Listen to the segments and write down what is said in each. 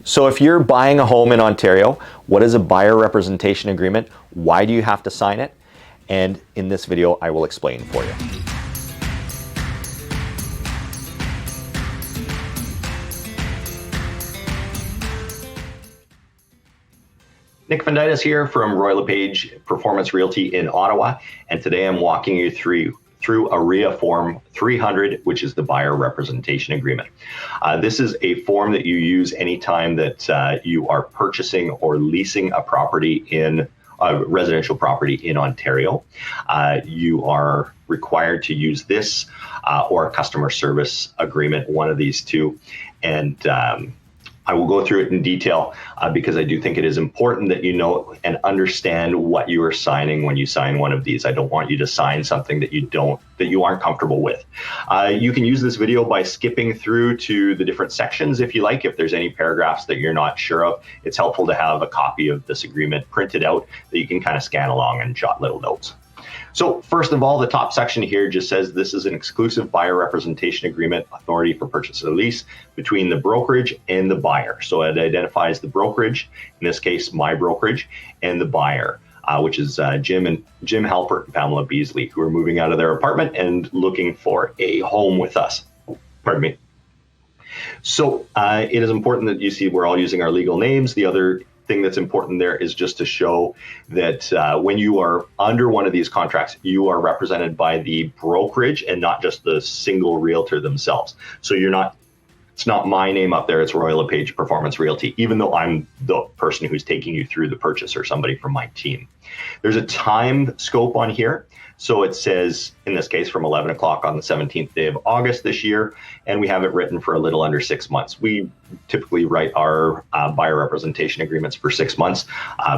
So if you're buying a home in Ontario, what is a buyer representation agreement? Why do you have to sign it? And in this video, I will explain for you. Nick Venditas here from Royal LePage Performance Realty in Ottawa, and today I'm walking you through OREA Form 300, which is the buyer representation agreement. This is a form that you use anytime that you are purchasing or leasing a property in a residential property in Ontario. You are required to use this or a customer service agreement, one of these two. And I will go through it in detail because I do think it is important that you know and understand what you are signing when you sign one of these. I don't want you to sign something that you aren't comfortable with. You can use this video by skipping through to the different sections if you like. If there's any paragraphs that you're not sure of, it's helpful to have a copy of this agreement printed out that you can kind of scan along and jot little notes. So first of all, the top section here just says this is an exclusive buyer representation agreement, authority for purchase or lease between the brokerage and the buyer. So it identifies the brokerage, in this case, my brokerage, and the buyer, which is Jim Halpert and Pamela Beasley, who are moving out of their apartment and looking for a home with us. Pardon me. So it is important that you see we're all using our legal names. The other thing that's important there is just to show that when you are under one of these contracts, you are represented by the brokerage and not just the single realtor themselves. So it's not my name up there, it's Royal LePage Performance Realty, even though I'm the person who's taking you through the purchase or somebody from my team. There's a time scope on here. So it says, in this case, from 11 o'clock on the 17th day of August this year, and we have it written for a little under 6 months. We typically write our buyer representation agreements for 6 months,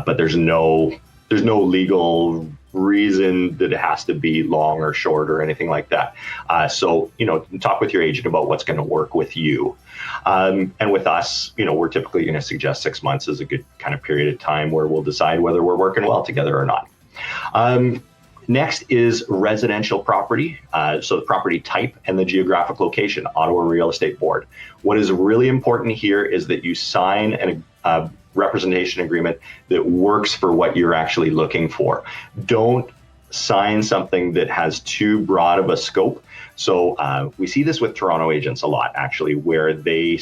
but there's no legal reason that it has to be long or short or anything like that. So, talk with your agent about what's going to work with you. And with us, we're typically going to suggest 6 months as a good kind of period of time where we'll decide whether we're working well together or not. Next is residential property. So the property type and the geographic location, Ottawa Real Estate Board. What is really important here is that you sign a representation agreement that works for what you're actually looking for. Don't sign something that has too broad of a scope. So we see this with Toronto agents a lot, actually, where they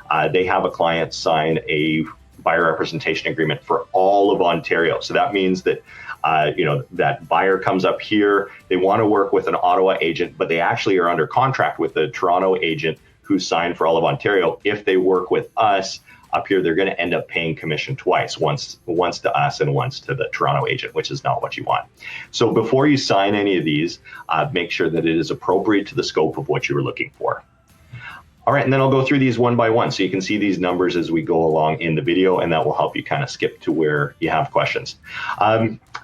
have a client sign a buyer representation agreement for all of Ontario. So that means that that buyer comes up here, they want to work with an Ottawa agent, but they actually are under contract with the Toronto agent who signed for all of Ontario. If they work with us up here, they're going to end up paying commission twice, once to us and once to the Toronto agent, which is not what you want. So before you sign any of these, make sure that it is appropriate to the scope of what you were looking for. All right, and then I'll go through these one by one so you can see these numbers as we go along in the video, and that will help you kind of skip to where you have questions.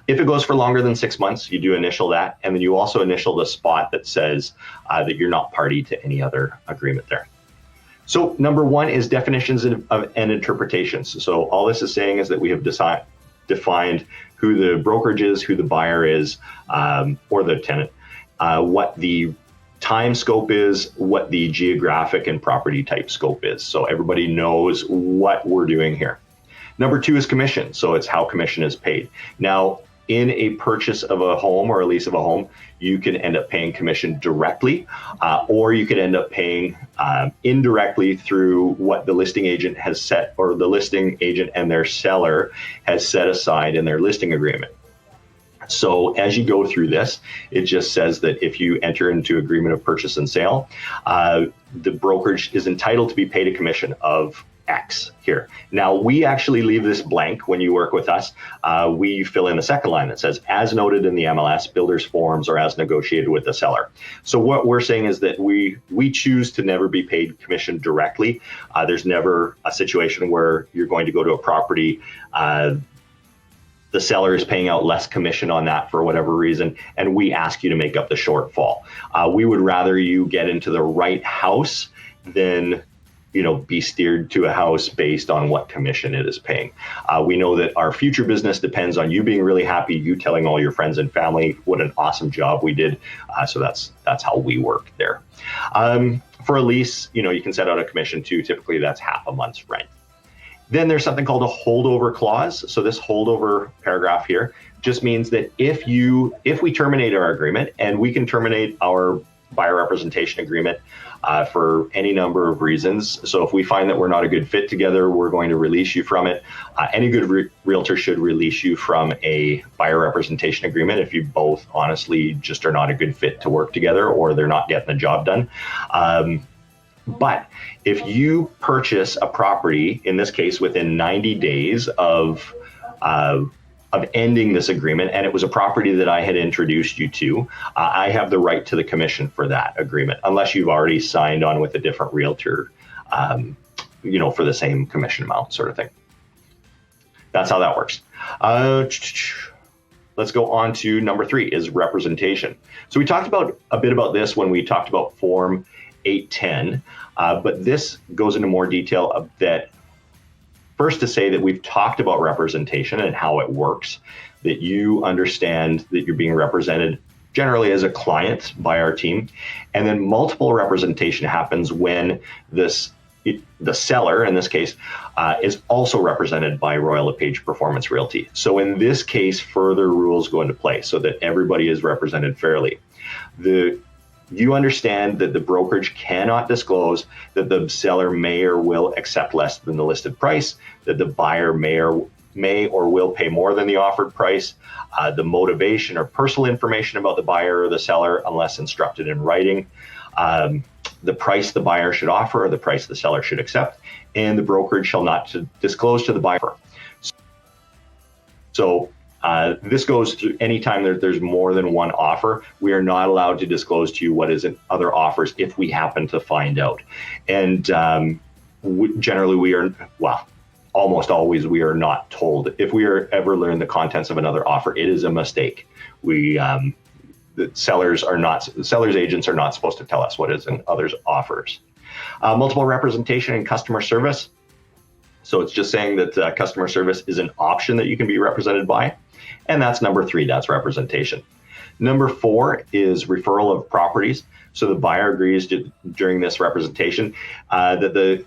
If it goes for longer than 6 months, you do initial that, and then you also initial the spot that says that you're not party to any other agreement there. So number one is definitions and interpretations. So all this is saying is that we have defined who the brokerage is, who the buyer is, or the tenant, what the time scope is, what the geographic and property type scope is. So everybody knows what we're doing here. Number two is commission. So it's how commission is paid. Now, in a purchase of a home or a lease of a home, you can end up paying commission directly, or you could end up paying indirectly through what the listing agent has set, or the listing agent and their seller has set aside in their listing agreement. So as you go through this, it just says that if you enter into agreement of purchase and sale, the brokerage is entitled to be paid a commission of X here. Now, we actually leave this blank when you work with us. We fill in the second line that says, as noted in the MLS, builder's forms, or as negotiated with the seller. So what we're saying is that we choose to never be paid commission directly. There's never a situation where you're going to go to a property, the seller is paying out less commission on that for whatever reason, and we ask you to make up the shortfall. We would rather you get into the right house than be steered to a house based on what commission it is paying. We know that our future business depends on you being really happy, you telling all your friends and family what an awesome job we did. So that's how we work there. For a lease, you can set out a commission too. Typically that's half a month's rent. Then there's something called a holdover clause. So this holdover paragraph here just means that if we terminate our agreement, and we can terminate our buyer representation agreement for any number of reasons. So if we find that we're not a good fit together, we're going to release you from it. Any good realtor should release you from a buyer representation agreement if you both honestly just are not a good fit to work together, or they're not getting the job done. But if you purchase a property, in this case, within 90 days of ending this agreement, and it was a property that I had introduced you to, I have the right to the commission for that agreement, unless you've already signed on with a different realtor, for the same commission amount sort of thing. That's how that works. Let's go on to number 3 is representation. So we talked a bit about this when we talked about Form 810, but this goes into more detail of that. First, to say that we've talked about representation and how it works, that you understand that you're being represented generally as a client by our team. And then multiple representation happens when the seller, in this case, is also represented by Royal LePage Performance Realty. So in this case, further rules go into play so that everybody is represented fairly. You understand that the brokerage cannot disclose that the seller may or will accept less than the listed price, that the buyer may or will pay more than the offered price, the motivation or personal information about the buyer or the seller unless instructed in writing, the price the buyer should offer or the price the seller should accept, and the brokerage shall not disclose to the buyer. So this goes through anytime there's more than one offer. We are not allowed to disclose to you what is in other offers if we happen to find out. And generally we are, almost always we are not told. If we are ever learn the contents of another offer, it is a mistake. The sellers agents are not supposed to tell us what is in others' offers. Multiple representation and customer service. So it's just saying that customer service is an option that you can be represented by. And that's number 3, that's representation. Number 4 is referral of properties. So the buyer agrees during this representation that the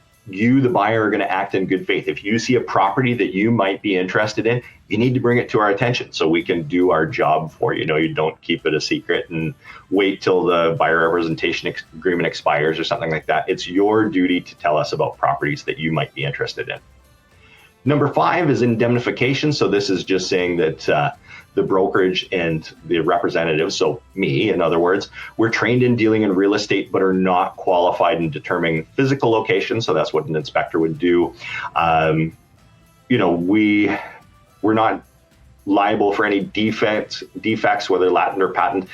buyer, are going to act in good faith. If you see a property that you might be interested in, you need to bring it to our attention so we can do our job for you. You don't keep it a secret and wait till the buyer representation agreement expires or something like that. It's your duty to tell us about properties that you might be interested in. Number 5 is indemnification. So this is just saying that the brokerage and the representative, so me, in other words, we're trained in dealing in real estate, but are not qualified in determining physical location. So that's what an inspector would do. We're not liable for any defects, whether latent or patent.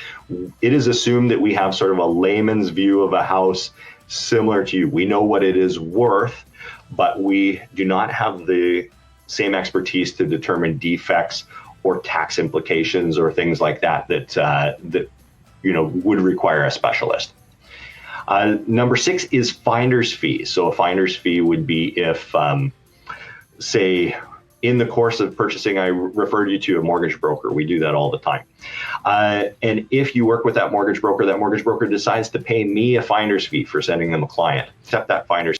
It is assumed that we have sort of a layman's view of a house similar to you. We know what it is worth, but we do not have the same expertise to determine defects or tax implications or things like that would require a specialist. Number 6 is finder's fee. So a finder's fee would be if, say, in the course of purchasing, I referred you to a mortgage broker. We do that all the time. And if you work with that mortgage broker decides to pay me a finder's fee for sending them a client. Accept that finder's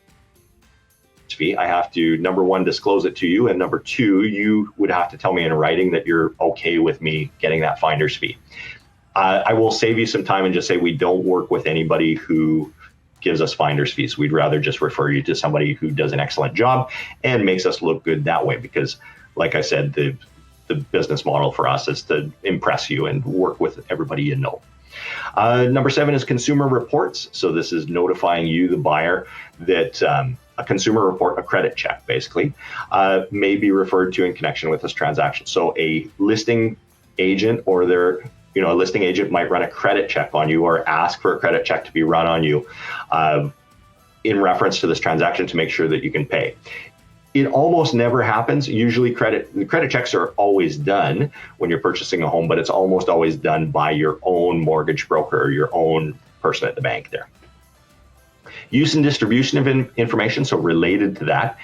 fee. I have to, number 1, disclose it to you. And number 2, you would have to tell me in writing that you're okay with me getting that finder's fee. I will save you some time and just say we don't work with anybody who gives us finder's fees. We'd rather just refer you to somebody who does an excellent job and makes us look good that way. Because like I said, the business model for us is to impress you and work with everybody you know. Number 7 is consumer reports. So this is notifying you, the buyer, that a consumer report, a credit check basically, may be referred to in connection with this transaction. So a listing agent or a listing agent might run a credit check on you or ask for a credit check to be run on you in reference to this transaction to make sure that you can pay. It almost never happens. Usually the credit checks are always done when you're purchasing a home, but it's almost always done by your own mortgage broker or your own person at the bank there. Use and distribution of information, so related to that,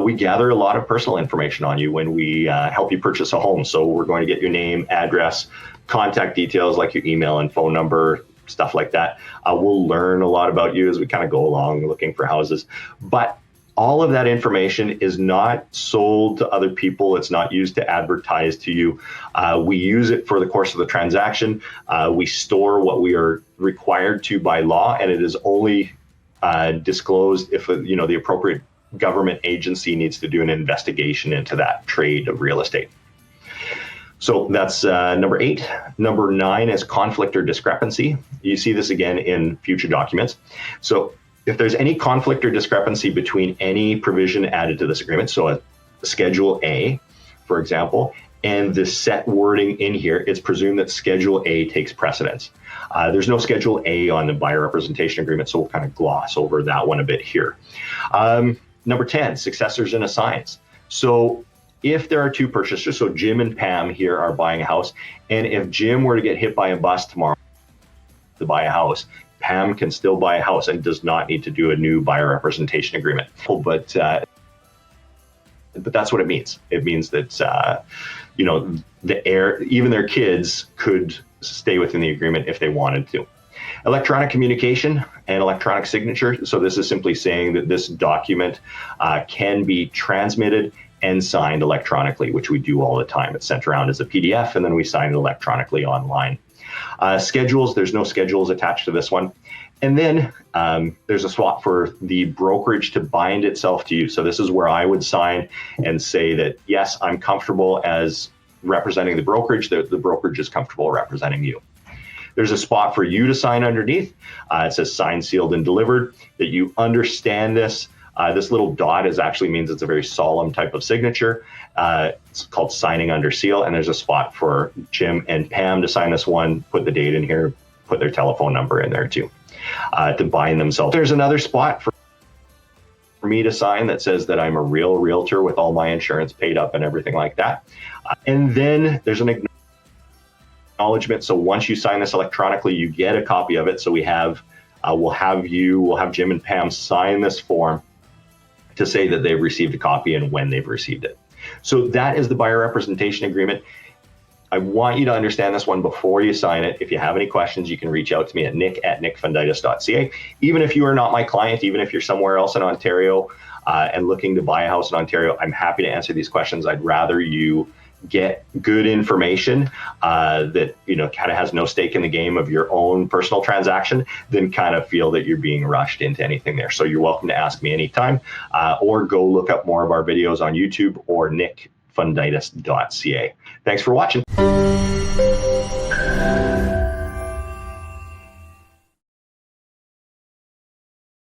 we gather a lot of personal information on you when we help you purchase a home. So we're going to get your name, address, contact details like your email and phone number, stuff like that. We'll learn a lot about you as we kind of go along looking for houses. But all of that information is not sold to other people. It's not used to advertise to you. We use it for the course of the transaction. We store what we are required to by law, and it is only disclosed if the appropriate government agency needs to do an investigation into that trade of real estate. So that's number 8. Number 9 is conflict or discrepancy. You see this again in future documents. So if there's any conflict or discrepancy between any provision added to this agreement, so a Schedule A, for example, and the set wording in here, it's presumed that Schedule A takes precedence. There's no Schedule A on the buyer representation agreement, so we'll kind of gloss over that one a bit here. Number 10, successors and assigns. So if there are 2 purchasers, so Jim and Pam here are buying a house, and if Jim were to get hit by a bus tomorrow to buy a house, Pam can still buy a house and does not need to do a new buyer representation agreement. But that's what it means. It means that even their kids could stay within the agreement if they wanted to. Electronic communication and electronic signature. So this is simply saying that this document can be transmitted and signed electronically, which we do all the time. It's sent around as a PDF, and then we sign it electronically online. Schedules, there's no schedules attached to this one. And then there's a swap for the brokerage to bind itself to you. So this is where I would sign and say that, yes, I'm comfortable as representing the brokerage, that the brokerage is comfortable representing you. There's a spot for you to sign underneath. It says signed, sealed, and delivered, that you understand this. This little dot actually means it's a very solemn type of signature. It's called signing under seal, and there's a spot for Jim and Pam to sign this one, put the date in here, put their telephone number in there too, to bind themselves. There's another spot for me to sign that says that I'm a real realtor with all my insurance paid up and everything like that. And then there's an acknowledgement. So once you sign this electronically, you get a copy of it. So we'll have Jim and Pam sign this form to say that they've received a copy and when they've received it. So that is the buyer representation agreement. I want you to understand this one before you sign it. If you have any questions, you can reach out to me at nick@nickfunditis.ca. Even if you are not my client, even if you're somewhere else in Ontario and looking to buy a house in Ontario, I'm happy to answer these questions. I'd rather you get good information that kind of has no stake in the game of your own personal transaction than kind of feel that you're being rushed into anything there. So you're welcome to ask me anytime, or go look up more of our videos on YouTube or nickfunditis.ca. Thanks for watching.